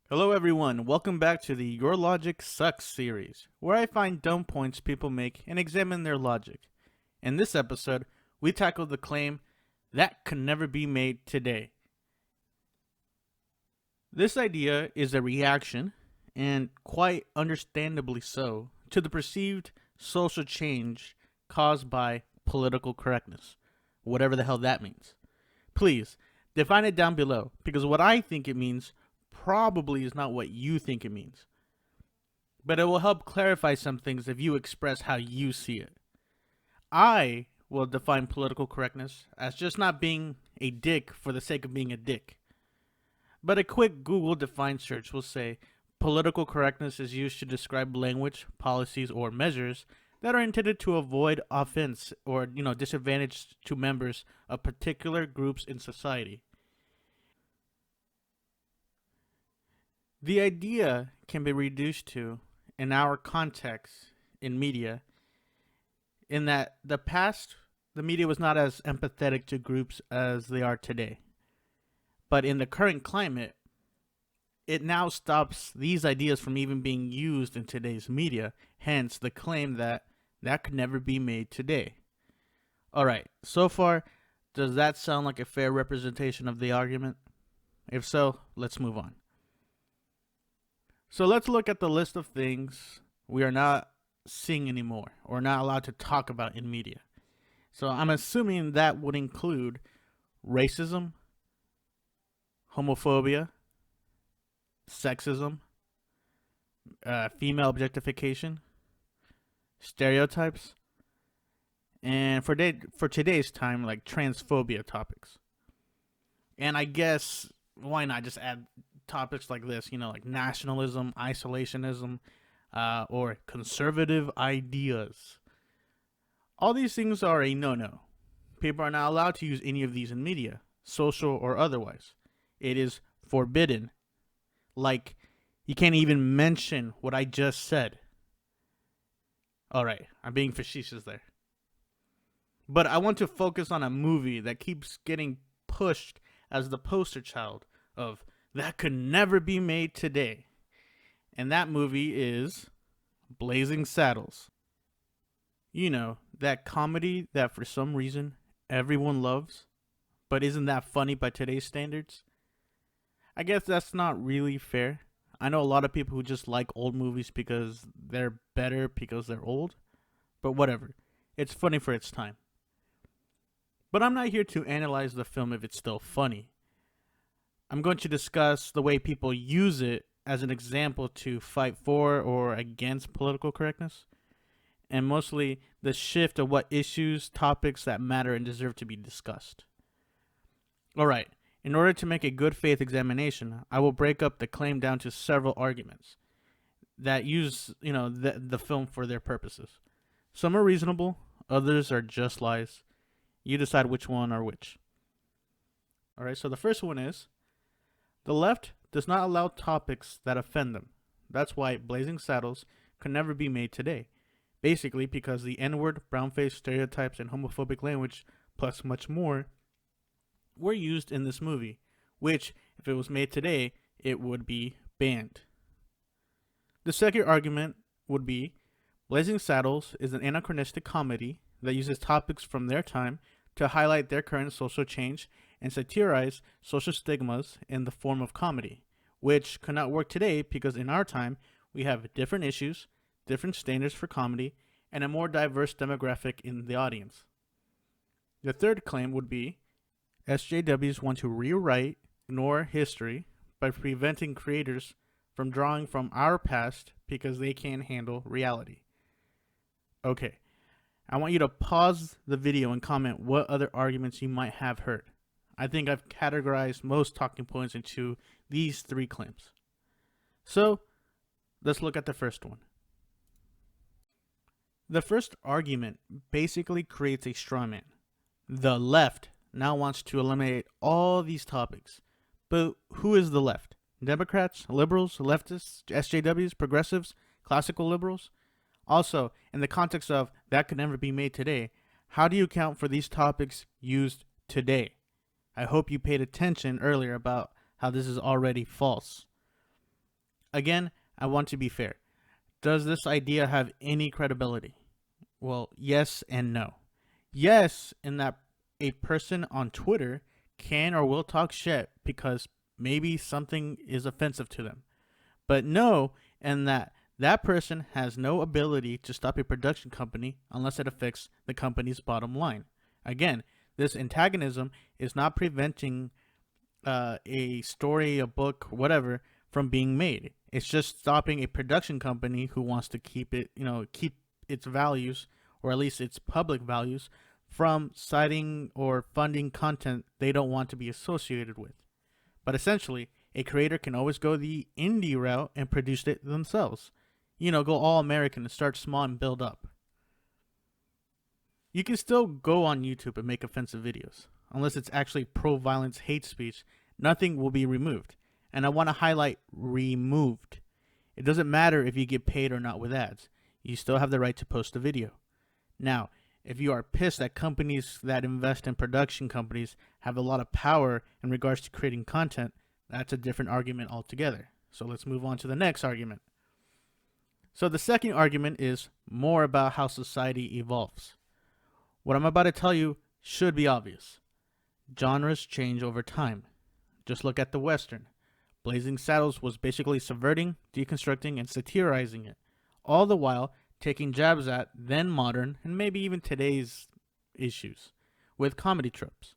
Hello everyone, welcome back to the Your Logic Sucks series, where I find dumb points people make and examine their logic. In this episode, we tackle the claim that could never be made today. This idea is a reaction, and quite understandably so, to the perceived social change caused by political correctness, whatever the hell that means. Please, define it down below, because what I think it means probably is not what you think it means. But it will help clarify some things if you express how you see it. I will define political correctness as just not being a dick for the sake of being a dick. But a quick Google define search will say political correctness is used to describe language, policies, or measures that are intended to avoid offense or disadvantage to members of particular groups in society. The idea can be reduced to, in our context in media, in that the past, the media was not as empathetic to groups as they are today. But in the current climate, it now stops these ideas from even being used in today's media, hence the claim that could never be made today. Alright, so far, does that sound like a fair representation of the argument? If so, let's move on. So let's look at the list of things we are not seeing anymore or not allowed to talk about in media. So I'm assuming that would include racism, homophobia, sexism, female objectification, stereotypes, and for today's time, like transphobia topics. And I guess why not just add topics like this, like nationalism, isolationism, or conservative ideas. All these things are a no-no. People are not allowed to use any of these in media, social or otherwise. It is forbidden. Like, you can't even mention what I just said. Alright, I'm being facetious there. But I want to focus on a movie that keeps getting pushed as the poster child of that could never be made today. And that movie is Blazing Saddles. You know, that comedy that for some reason everyone loves, but isn't that funny by today's standards? I guess that's not really fair. I know a lot of people who just like old movies because they're better because they're old, but whatever. It's funny for its time. But I'm not here to analyze the film if it's still funny. I'm going to discuss the way people use it as an example to fight for or against political correctness, and mostly the shift of what issues, topics that matter and deserve to be discussed. Alright, in order to make a good faith examination, I will break up the claim down to several arguments that use, the film for their purposes. Some are reasonable, others are just lies. You decide which one are which. Alright, so the first one is, the left does not allow topics that offend them. That's why Blazing Saddles could never be made today. Basically because the N-word, brownface, stereotypes, and homophobic language, plus much more, were used in this movie, which, if it was made today, it would be banned. The second argument would be, Blazing Saddles is an anachronistic comedy that uses topics from their time to highlight their current social change and satirize social stigmas in the form of comedy, which could not work today because in our time we have different issues, different standards for comedy, and a more diverse demographic in the audience. The third claim would be SJWs want to rewrite, ignore history by preventing creators from drawing from our past because they can't handle reality. Okay, I want you to pause the video and comment what other arguments you might have heard. I think I've categorized most talking points into these three claims. So, let's look at the first one. The first argument basically creates a straw man. The left now wants to eliminate all these topics. But who is the left? Democrats, liberals, leftists, SJWs, progressives, classical liberals? Also, in the context of that could never be made today, how do you account for these topics used today? I hope you paid attention earlier about how this is already false. Again, I want to be fair. Does this idea have any credibility? Well, yes and no. Yes, in that a person on Twitter can or will talk shit because maybe something is offensive to them. But no, in that that person has no ability to stop a production company unless it affects the company's bottom line. Again, this antagonism is not preventing a story, a book, whatever, from being made. It's just stopping a production company who wants to keep it, keep its values, or at least its public values, from citing or funding content they don't want to be associated with. But essentially, a creator can always go the indie route and produce it themselves. Go all American and start small and build up. You can still go on YouTube and make offensive videos. Unless it's actually pro-violence hate speech, nothing will be removed. And I want to highlight removed. It doesn't matter if you get paid or not with ads. You still have the right to post a video. Now, if you are pissed that companies that invest in production companies have a lot of power in regards to creating content, that's a different argument altogether. So let's move on to the next argument. So the second argument is more about how society evolves. What I'm about to tell you should be obvious. Genres change over time. Just look at the Western. Blazing Saddles was basically subverting, deconstructing, and satirizing it, all the while taking jabs at then modern and maybe even today's issues with comedy tropes.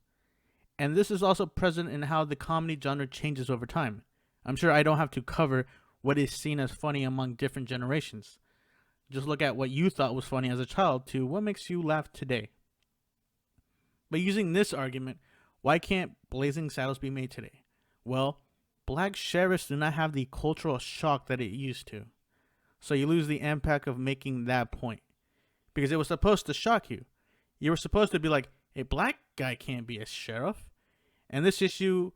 And this is also present in how the comedy genre changes over time. I'm sure I don't have to cover what is seen as funny among different generations. Just look at what you thought was funny as a child to what makes you laugh today. But using this argument, why can't Blazing Saddles be made today? Well, black sheriffs do not have the cultural shock that it used to. So you lose the impact of making that point. Because it was supposed to shock you. You were supposed to be like, a black guy can't be a sheriff. And this issue,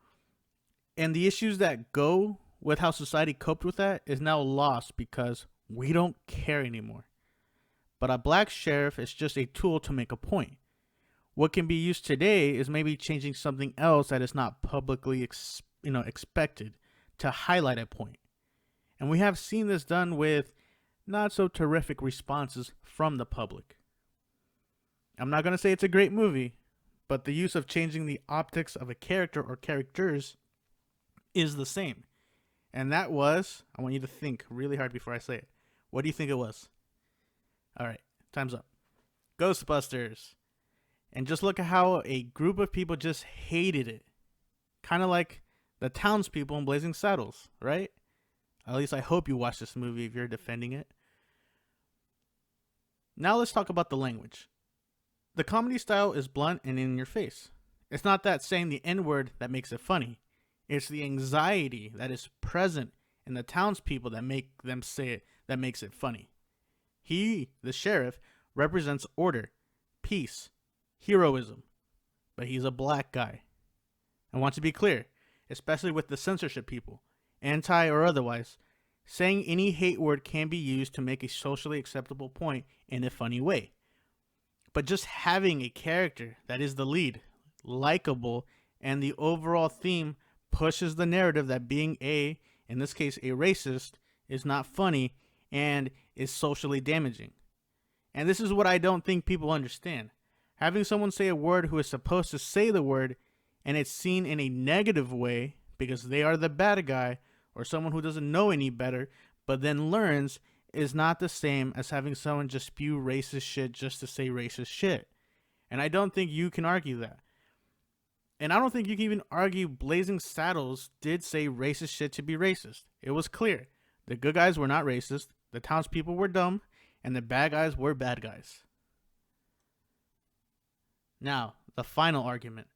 and the issues that go with how society coped with that is now lost because we don't care anymore. But a black sheriff is just a tool to make a point. What can be used today is maybe changing something else that is not publicly expected to highlight a point. And we have seen this done with not so terrific responses from the public. I'm not going to say it's a great movie, but the use of changing the optics of a character or characters is the same. And that was, I want you to think really hard before I say it. What do you think it was? All right, time's up. Ghostbusters. And just look at how a group of people just hated it. Kind of like the townspeople in Blazing Saddles, right? At least I hope you watch this movie if you're defending it. Now let's talk about the language. The comedy style is blunt and in your face. It's not that saying the N-word that makes it funny. It's the anxiety that is present in the townspeople that make them say it that makes it funny. He, the sheriff, represents order, peace, heroism, but he's a black guy. I want to be clear, especially with the censorship people, anti or otherwise, saying any hate word can be used to make a socially acceptable point in a funny way. But just having a character that is the lead, likable, and the overall theme pushes the narrative that being in this case, a racist, is not funny and is socially damaging. And this is what I don't think people understand. Having someone say a word who is supposed to say the word and it's seen in a negative way because they are the bad guy or someone who doesn't know any better but then learns is not the same as having someone just spew racist shit just to say racist shit. And I don't think you can argue that. And I don't think you can even argue Blazing Saddles did say racist shit to be racist. It was clear. The good guys were not racist, the townspeople were dumb, and the bad guys were bad guys. Now, the final argument.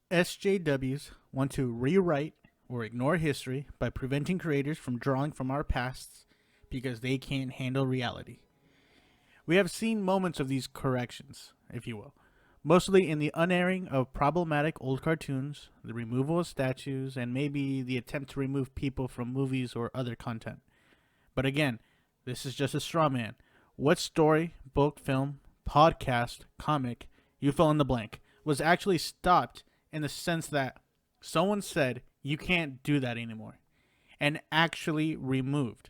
SJWs want to rewrite or ignore history by preventing creators from drawing from our pasts because they can't handle reality. We have seen moments of these corrections, if you will, mostly in the unairing of problematic old cartoons, the removal of statues, and maybe the attempt to remove people from movies or other content. But again, this is just a straw man. What story, book, film, podcast, comic, you fill in the blank, was actually stopped in the sense that someone said, you can't do that anymore. and actually removed.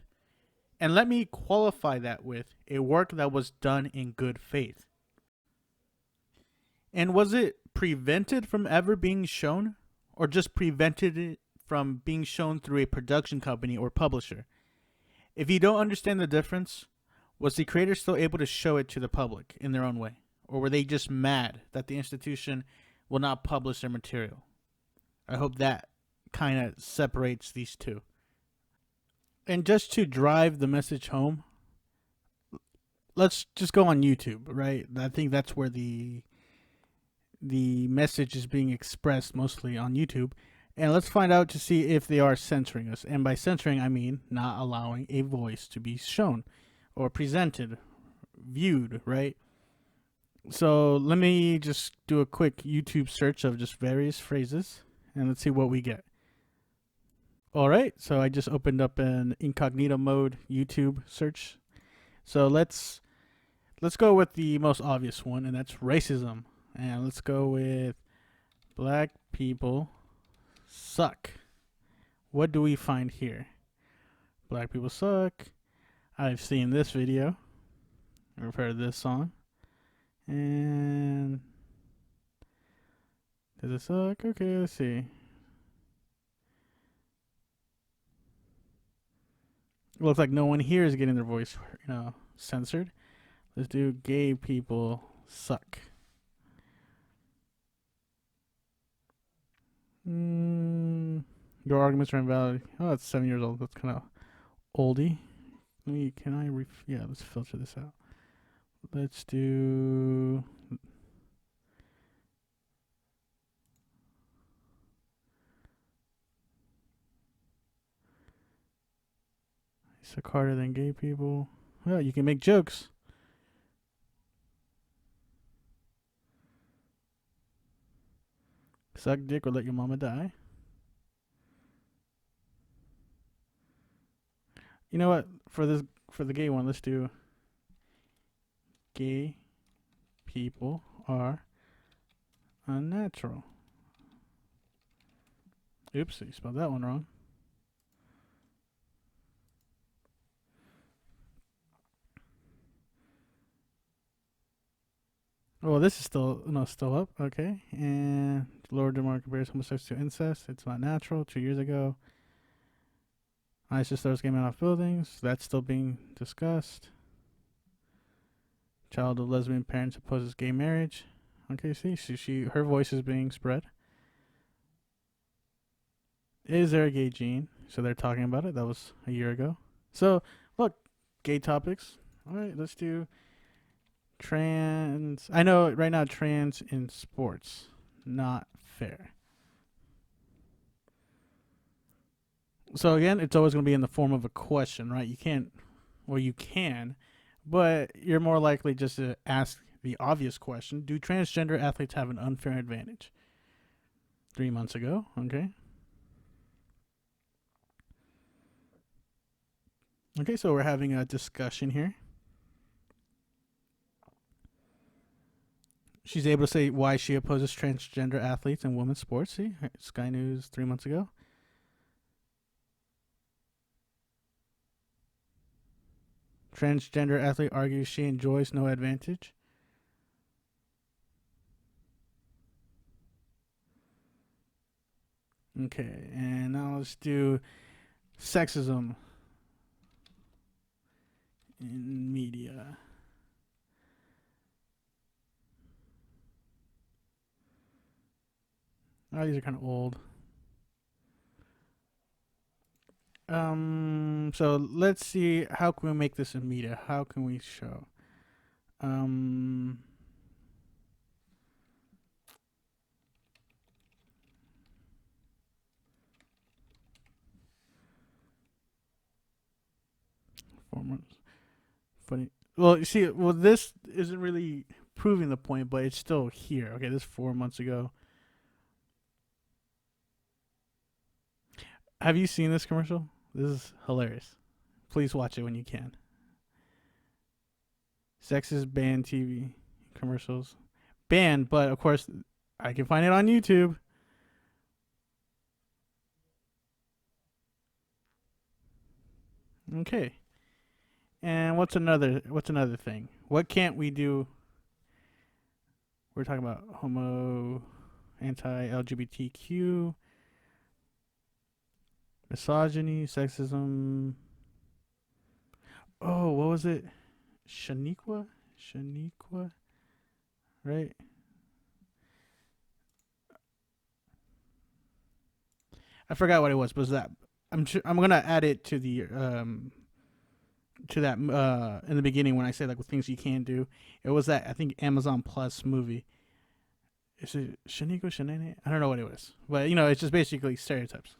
And let me qualify that with a work that was done in good faith. And was it prevented from ever being shown, or just prevented it from being shown through a production company or publisher? If you don't understand the difference, was the creator still able to show it to the public in their own way? Or were they just mad that the institution will not publish their material? I hope that kind of separates these two. And just to drive the message home, let's just go on YouTube, right? I think that's where the message is being expressed mostly on YouTube. And let's find out to see if they are censoring us. And by censoring, I mean not allowing a voice to be shown or presented, viewed, right? So let me just do a quick YouTube search of just various phrases and let's see what we get. All right, so I just opened up an incognito mode YouTube search. So let's go with the most obvious one, and that's racism. And let's go with black people suck. What do we find here? Black people suck. I've seen this video. I've heard this song. And does it suck? Okay, let's see. Looks like no one here is getting their voice, censored. Let's do gay people suck. Your arguments are invalid. Oh, that's 7 years old. That's kind of oldie. Let's filter this out. Let's do. Suck harder than gay people. Well, you can make jokes. Suck dick or let your mama die. You know what? For the gay one, let's do gay people are unnatural. Oops, you spelled that one wrong. Oh, this is still up. Okay, and lower demand compares homosexuals to incest. It's not natural. 2 years ago, ISIS throws gay men off buildings. That's still being discussed. Child of lesbian parents opposes gay marriage. Okay, see, her voice is being spread. Is there a gay gene? So they're talking about it. That was a year ago. So look, gay topics. All right, let's do trans. I know right now trans in sports, not fair. So again, it's always going to be in the form of a question, right? You can, but you're more likely just to ask the obvious question: do transgender athletes have an unfair advantage? 3 months ago, okay. Okay, so we're having a discussion here. She's able to say why she opposes transgender athletes in women's sports. See, Sky News 3 months ago. Transgender athlete argues she enjoys no advantage. Okay, and now let's do sexism in media. Oh, these are kind of old. So let's see, how can we make this in media? How can we show? 4 months. Funny. Well, you see, this isn't really proving the point, but it's still here. Okay, this is 4 months ago. Have you seen this commercial? This is hilarious. Please watch it when you can. Sexist banned TV commercials. Banned, but of course, I can find it on YouTube. Okay. And what's another thing? What can't we do? We're talking about homo, anti-LGBTQ, misogyny, sexism. Oh, what was it? Shaniqua? Shaniqua? Right? I forgot what it was, but was that I'm gonna add it to the to that in the beginning when I say like things you can't do. It was that I think Amazon Plus movie. Is it Shaniqua Shanane? I don't know what it was, but you know it's just basically stereotypes.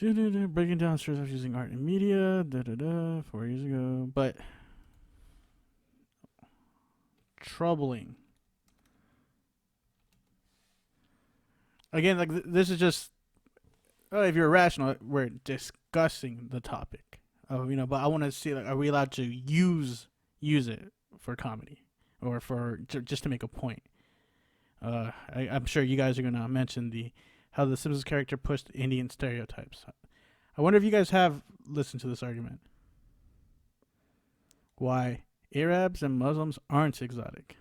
Breaking down stereotypes using art and media. 4 years ago, but troubling. Again, like this is just if you're rational, we're discussing the topic. Oh, you know, but I want to see like, are we allowed to use it for comedy or for just to make a point? I'm sure you guys are gonna mention how the Simpsons character pushed Indian stereotypes. I wonder if you guys have listened to this argument. Why Arabs and Muslims aren't exotic.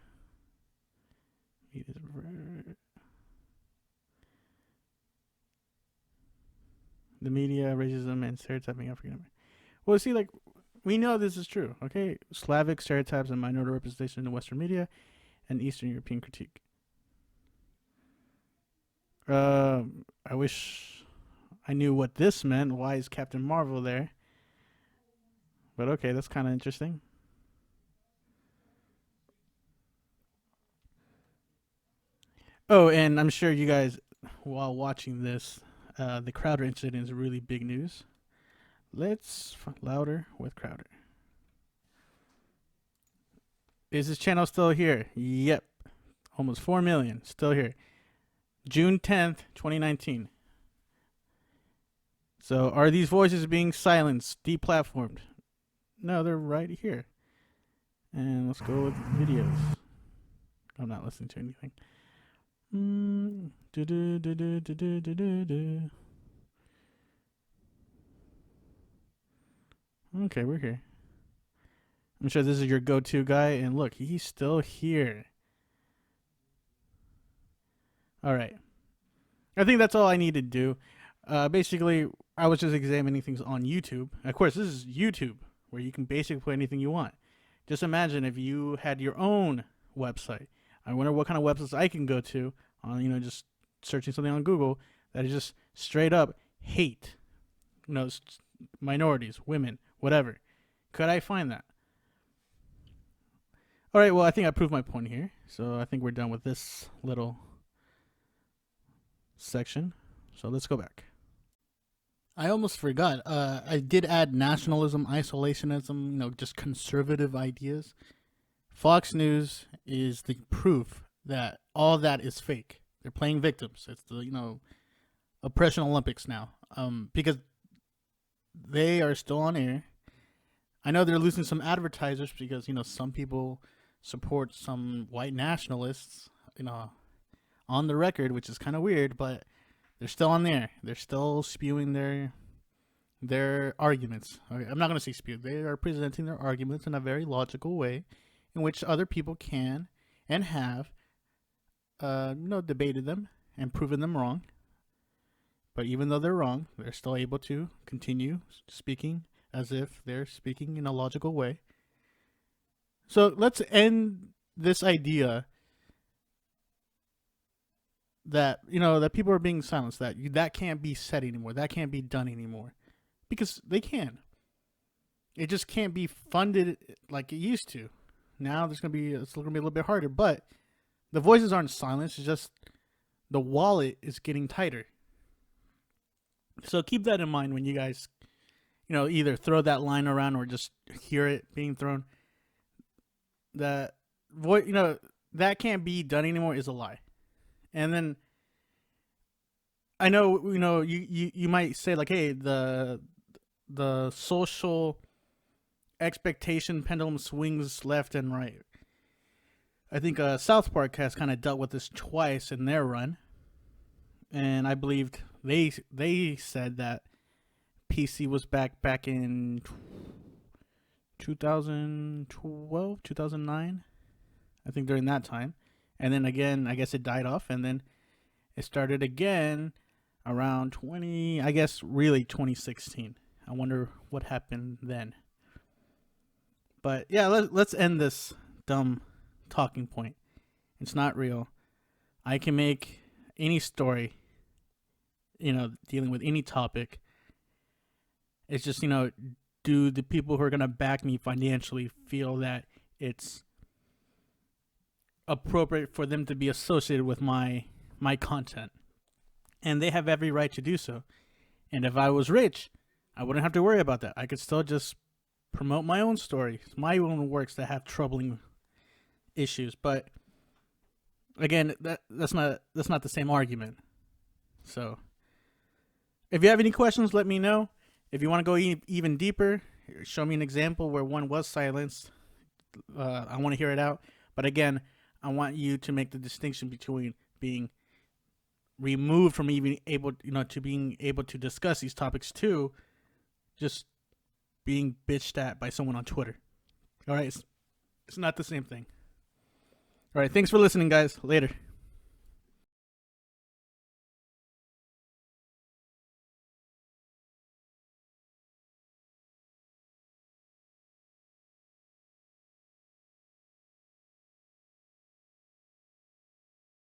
The media, racism, and stereotyping African American. Well, see, like, we know this is true, okay? Slavic stereotypes and minority representation in Western media and Eastern European critique. I wish I knew what this meant. Why is Captain Marvel there? But okay, that's kind of interesting. Oh, and I'm sure you guys, while watching this, the Crowder incident is really big news. Let's louder with Crowder. Is this channel still here? Yep. Almost 4 million. Still here. June 10th, 2019. So are these voices being silenced, deplatformed? No, they're right here. And let's go with videos. I'm not listening to anything. Okay, we're here. I'm sure this is your go-to guy, and look, he's still here. All right. I think that's all I need to do. Basically, I was just examining things on YouTube. Of course, this is YouTube, where you can basically put anything you want. Just imagine if you had your own website. I wonder what kind of websites I can go to on, you know, just searching something on Google that is just straight up hate, you know, minorities, women, whatever. Could I find that? All right, well, I think I proved my point here. So I think we're done with this little section. So let's go back. I almost forgot. I did add nationalism, isolationism, you know, just conservative ideas. Fox News is the proof that all that is fake. They're playing victims. It's the, you know, oppression Olympics now. Because they are still on air. I know they're losing some advertisers because, you know, some people support some white nationalists, you know, on the record, which is kind of weird, but they're still on there. They're still spewing their arguments. Okay, I'm not going to say spew. They are presenting their arguments in a very logical way in which other people can and have debated them and proven them wrong. But even though they're wrong, they're still able to continue speaking as if they're speaking in a logical way. So let's end this idea that, you know, that people are being silenced, that can't be said anymore, that can't be done anymore, because they can. It just can't be funded like it used to. Now it's gonna be a little bit harder, but the voices aren't silenced. It's just the wallet is getting tighter. So keep that in mind when you guys, you know, either throw that line around or just hear it being thrown. That you know, that can't be done anymore is a lie. And then I know, you know, you might say like, hey, the social expectation pendulum swings left and right. I think South Park has kind of dealt with this twice in their run, and I believed they said that PC was back in 2012, 2009, I think during that time. And then again, I guess it died off, and then it started again around really 2016. I wonder what happened then. But yeah, let's end this dumb talking point. It's not real. I can make any story, dealing with any topic. It's just, do the people who are going to back me financially feel that it's appropriate for them to be associated with my content? And they have every right to do so. And if I was rich, I wouldn't have to worry about that. I could still just promote my own stories, my own works that have troubling issues. But again, that's not the same argument. So if you have any questions, let me know. If you want to go even deeper, show me an example where one was silenced. I want to hear it out. But again, I want you to make the distinction between being removed from even able, to being able to discuss these topics to just being bitched at by someone on Twitter. All right, it's not the same thing. All right, thanks for listening, guys. Later.